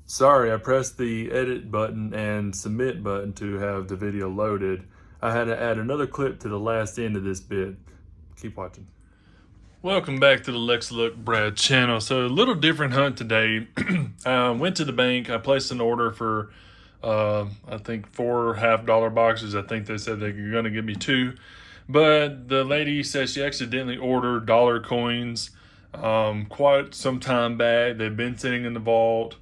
Sorry, I pressed the edit button and submit button to have the video loaded. I had to add another clip to the last end of this bit. Keep watching. Welcome back to the Lex Look Brad channel. So a little different hunt today. I went to the bank. I placed an order for I think 4 half-dollar boxes. I think they said they were going to give me 2. But the lady said she accidentally ordered dollar coins quite some time back. They've been sitting in the vault.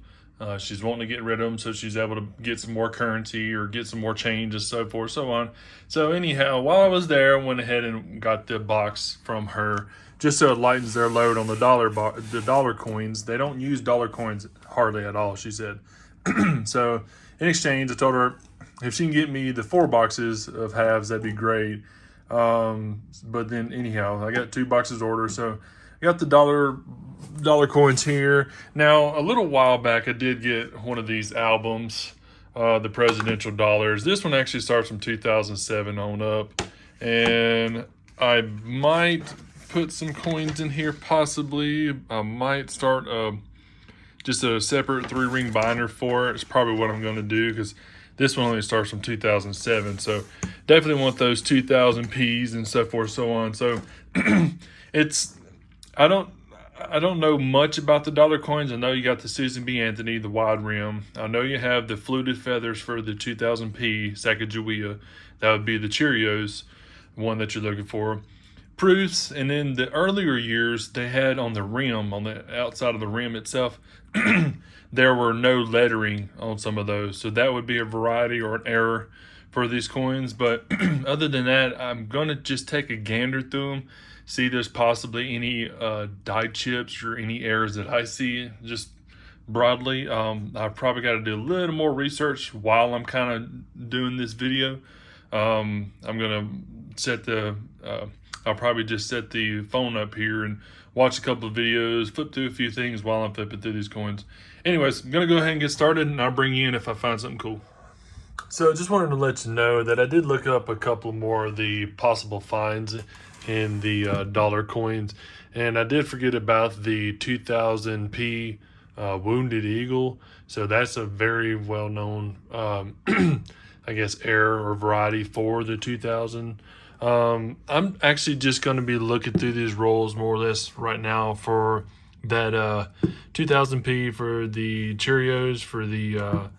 She's wanting to get rid of them so she's able to get some more currency or get some more change and so forth, so on. So anyhow, while I was there, I went ahead and got the box from her just so it lightens their load on the dollar coins. They don't use dollar coins hardly at all, she said. So in exchange, I told her if she can get me the 4 boxes of halves, that'd be great. But then anyhow, I got 2 boxes ordered, so I got the dollar coins here. Now, a little while back, I did get one of these albums, the presidential dollars. This one actually starts from 2007 on up, and I might put some coins in here, possibly. I might start just a separate 3-ring binder for it. It's probably what I'm going to do, because this one only starts from 2007, so definitely want those 2000 Ps and so forth, so on. So it's I don't know much about the dollar coins. I know you got the Susan B. Anthony, the wide rim. I know you have the fluted feathers for the 2000 P Sacagawea. That would be the Cheerios, one that you're looking for. Proofs, and in the earlier years, they had on the rim, on the outside of the rim itself, there were no lettering on some of those. So that would be a variety or an error for these coins. But other than that, I'm going to just take a gander through them, see if there's possibly any die chips or any errors that I see just broadly. I've probably got to do a little more research while I'm kind of doing this video. I'm going to set the... I'll probably just set the phone up here and watch a couple of videos, flip through a few things while I'm flipping through these coins. Anyways, I'm going to go ahead and get started, and I'll bring you in if I find something cool. So just wanted to let you know that I did look up a couple more of the possible finds in the dollar coins, and I did forget about the 2000p Wounded Eagle. So that's a very well-known, I guess, error or variety for the 2000. I'm actually just going to be looking through these rolls more or less right now for that 2000p for the Cheerios, for the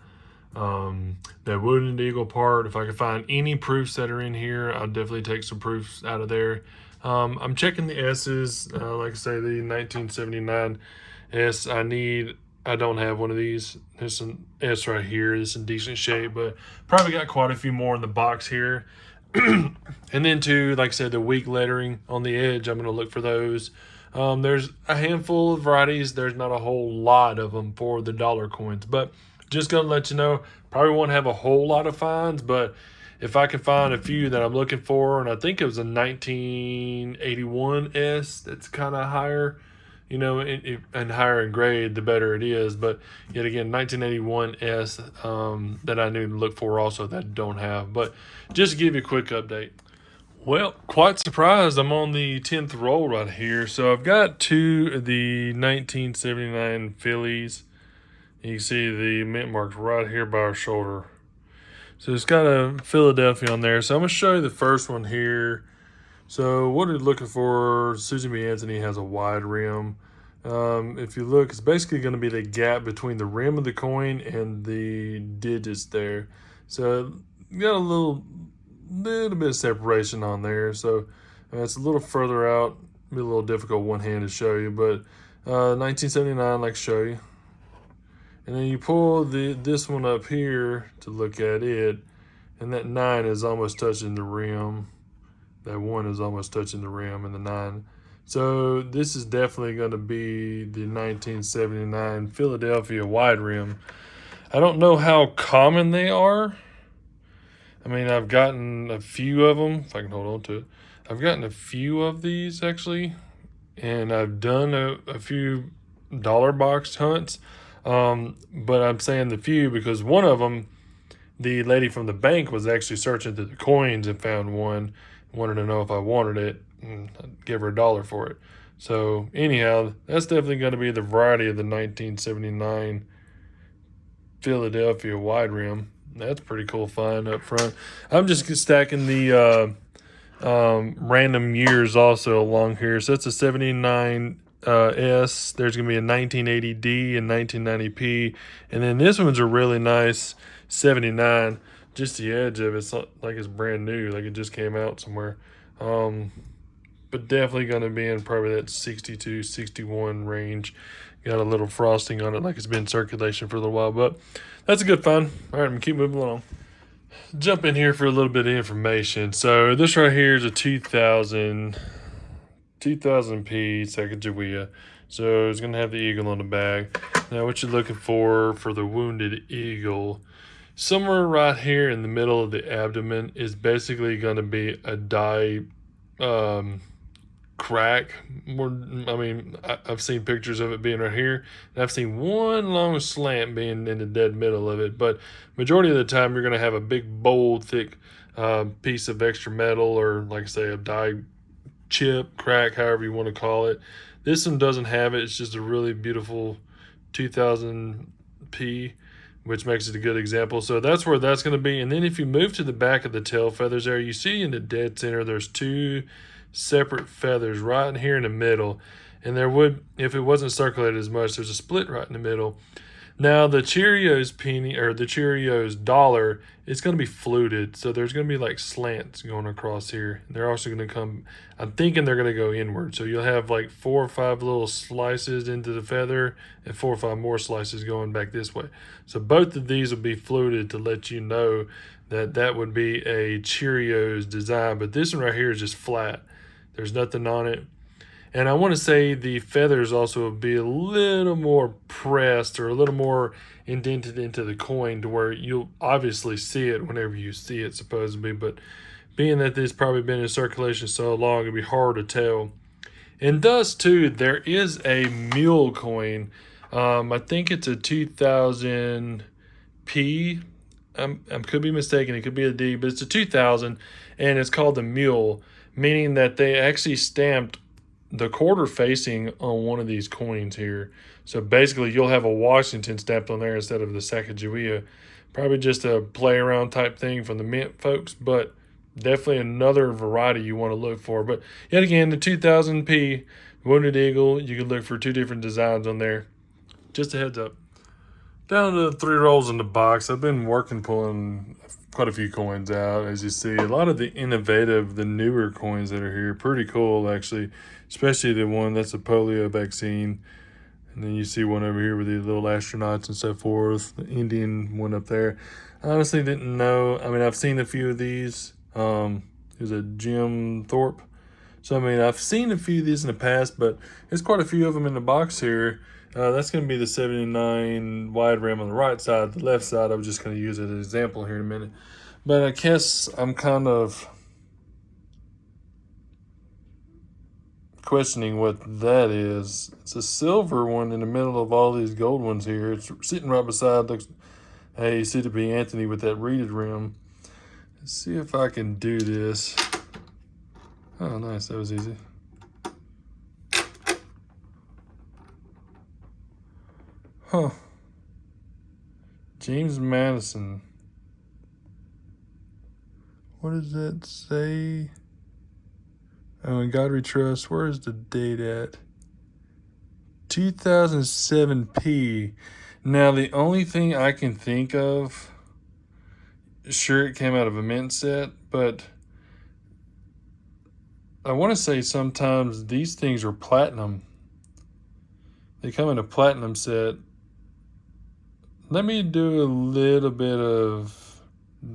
that Wounded Eagle part. If I can find any proofs that are in here, I'll definitely take some proofs out of there. I'm checking the S's, like I say, the 1979 S. I don't have one of these. There's an S right here. It's in decent shape, but probably got quite a few more in the box here. And then too, like I said, the weak lettering on the edge, I'm going to look for those. There's a handful of varieties. There's not a whole lot of them for the dollar coins, but just going to let you know, probably won't have a whole lot of finds, but if I can find a few that I'm looking for, and I think it was a 1981 S that's kind of higher, you know, and higher in grade, the better it is. But yet again, 1981 S that I need to look for also that I don't have. But just to give you a quick update. Well, quite surprised. I'm on the 10th roll right here. So I've got 2 of the 1979 Phillies. You can see the mint marks right here by our shoulder. So it's got a Philadelphia on there. So I'm going to show you the first one here. So what we're looking for, Susan B. Anthony has a wide rim. If you look, it's basically going to be the gap between the rim of the coin and the digits there. So you got a little bit of separation on there. So it's a little further out. Be a little difficult one hand to show you, but 1979, like show you. And then you pull this one up here to look at it, and that 9 is almost touching the rim. That 1 is almost touching the rim, and the 9. So this is definitely going to be the 1979 Philadelphia wide rim. I don't know how common they are. I mean, I've gotten a few of them, if I can hold on to it. I've gotten a few of these, actually, and I've done a few dollar box hunts. But I'm saying the few because one of them, the lady from the bank was actually searching through the coins and found one, wanted to know if I wanted it, and I'd give her $1 for it. So anyhow, that's definitely going to be the variety of the 1979 Philadelphia wide rim. That's pretty cool find up front. I'm just stacking the random years also along here. So that's a 79 S. There's going to be a 1980D and 1990P. And then this one's a really nice 79. Just the edge of it's like it's brand new, like it just came out somewhere. But definitely going to be in probably that 62, 61 range. Got a little frosting on it, like it's been in circulation for a little while. But that's a good find. All right, I'm going to keep moving along. Jump in here for a little bit of information. So this right here is a 2000p Sacagawea. So it's going to have the eagle on the back. Now what you're looking for the wounded eagle, somewhere right here in the middle of the abdomen is basically going to be a die crack. I've seen pictures of it being right here, and I've seen one long slant being in the dead middle of it, but majority of the time you're going to have a big, bold, thick piece of extra metal, or like I say, a die chip, crack, however you want to call it. This one doesn't have it. It's just a really beautiful 2000p, which makes it a good example. So that's where that's going to be. And then if you move to the back of the tail feathers there, you see in the dead center there's two separate feathers right in here in the middle, and there would, if it wasn't circulated as much, there's a split right in the middle. Now the Cheerios penny, or the Cheerios dollar, it's going to be fluted, so there's going to be like slants going across here. They're also going to come, I'm thinking they're going to go inward, so you'll have like 4 or 5 little slices into the feather and 4 or 5 more slices going back this way. So both of these will be fluted to let you know that that would be a Cheerios design, but this one right here is just flat. There's nothing on it. And I want to say the feathers also will be a little more pressed, or a little more indented into the coin, to where you'll obviously see it whenever you see it, supposedly. But being that this probably been in circulation so long, it'll be hard to tell. And thus, too, there is a mule coin. I think it's a 2000p. I could be mistaken. It could be a D, but it's a 2000, and it's called the mule, meaning that they actually stamped the quarter facing on one of these coins here. So basically you'll have a Washington stamped on there instead of the Sacagawea. Probably just a play around type thing from the mint folks, but definitely another variety you want to look for. But yet again, the 2000p Wounded Eagle, you can look for 2 different designs on there. Just a heads up. Down to 3 rolls in the box. I've been pulling quite a few coins out, as you see. A lot of the innovative, the newer coins that are here, pretty cool actually, especially the one that's a polio vaccine. And then you see one over here with the little astronauts and so forth, the Indian one up there. I honestly didn't know. I mean, I've seen a few of these. There's a Jim Thorpe. So, I mean, I've seen a few of these in the past, but there's quite a few of them in the box here. That's going to be the 79 wide rim on the right side. The left side, I'm just going to use it as an example here in a minute. But I guess I'm kind of questioning what that is. It's a silver one in the middle of all these gold ones here. It's sitting right beside, looks, hey, you see to be Anthony with that reeded rim. Let's see if I can do this. Oh, nice. That was easy. Huh. James Madison. What does that say? Oh, in God we trust. Where is the date at? 2007p. Now, the only thing I can think of, sure, it came out of a mint set, but I want to say sometimes these things are platinum. They come in a platinum set. Let me do a little bit of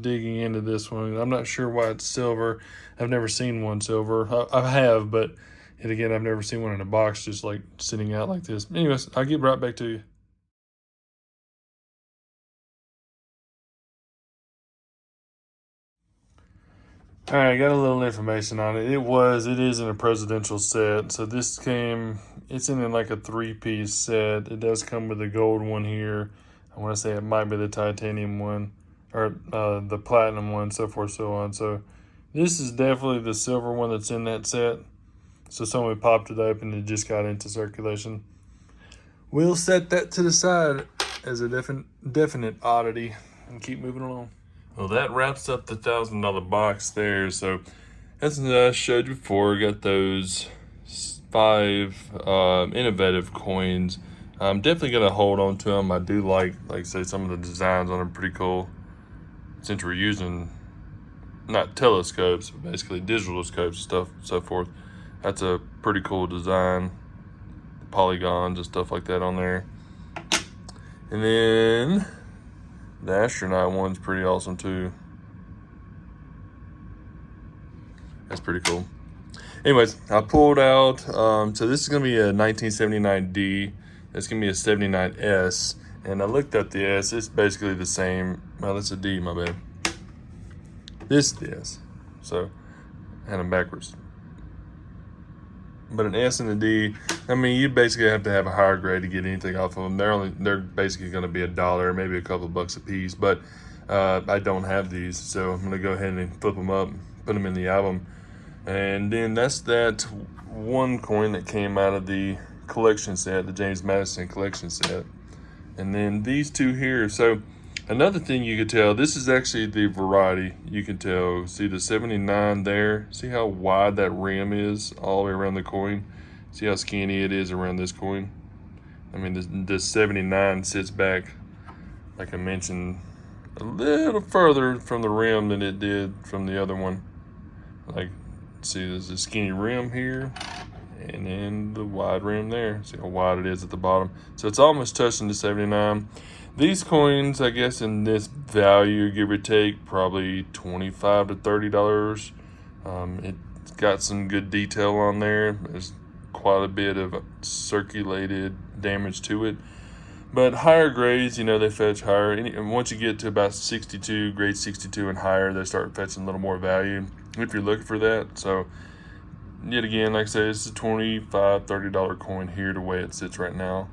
digging into this one. I'm not sure why it's silver. I've never seen one silver. I have, but and again, I've never seen one in a box just like sitting out like this. Anyways, I'll get right back to you. All right, I got a little information on it. It is in a presidential set. So this it's in like a 3-piece set. It does come with a gold one here. I want to say it might be the titanium one, or the platinum one, so forth, so on. So this is definitely the silver one that's in that set. So someone popped it up and it just got into circulation. We'll set that to the side. as a definite oddity and keep moving along. Well, that wraps up the $1,000 box there. So as I showed you before, got those 5 innovative coins. I'm definitely gonna hold on to them. I do like I say, some of the designs on them are pretty cool. Since we're using not telescopes, but basically digital scopes and stuff, so forth. That's a pretty cool design. Polygons and stuff like that on there. And then the astronaut one's pretty awesome too. That's pretty cool. Anyways, I pulled out, so this is gonna be a 1979D. It's gonna be a 79S. And I looked at the S, it's basically the same. Well, that's a D, my bad. This is the S. So, I had them backwards. But an S and a D, I mean, you basically have to have a higher grade to get anything off of them. They're basically going to be $1, maybe a couple bucks a piece. But I don't have these, so I'm going to go ahead and flip them up, put them in the album. And then that's that one coin that came out of the collection set, the James Madison collection set. And then these two here. So another thing you could tell, this is actually the variety. You can tell, see the 79 there? See how wide that rim is all the way around the coin? See how skinny it is around this coin? I mean, this 79 sits back, like I mentioned, a little further from the rim than it did from the other one. Like, see, there's a skinny rim here, and then the wide rim there. See how wide it is at the bottom. So it's almost touching the 79. These coins, I guess, in this value, give or take, probably $25 to $30. It's got some good detail on there. There's quite a bit of circulated damage to it. But higher grades, you know, they fetch higher. And once you get to about 62, grade 62 and higher, they start fetching a little more value if you're looking for that. So, yet again, like I said, it's a $25, $30 coin here the way it sits right now.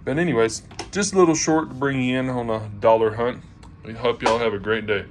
But anyways, just a little short to bring you in on a dollar hunt. We hope y'all have a great day.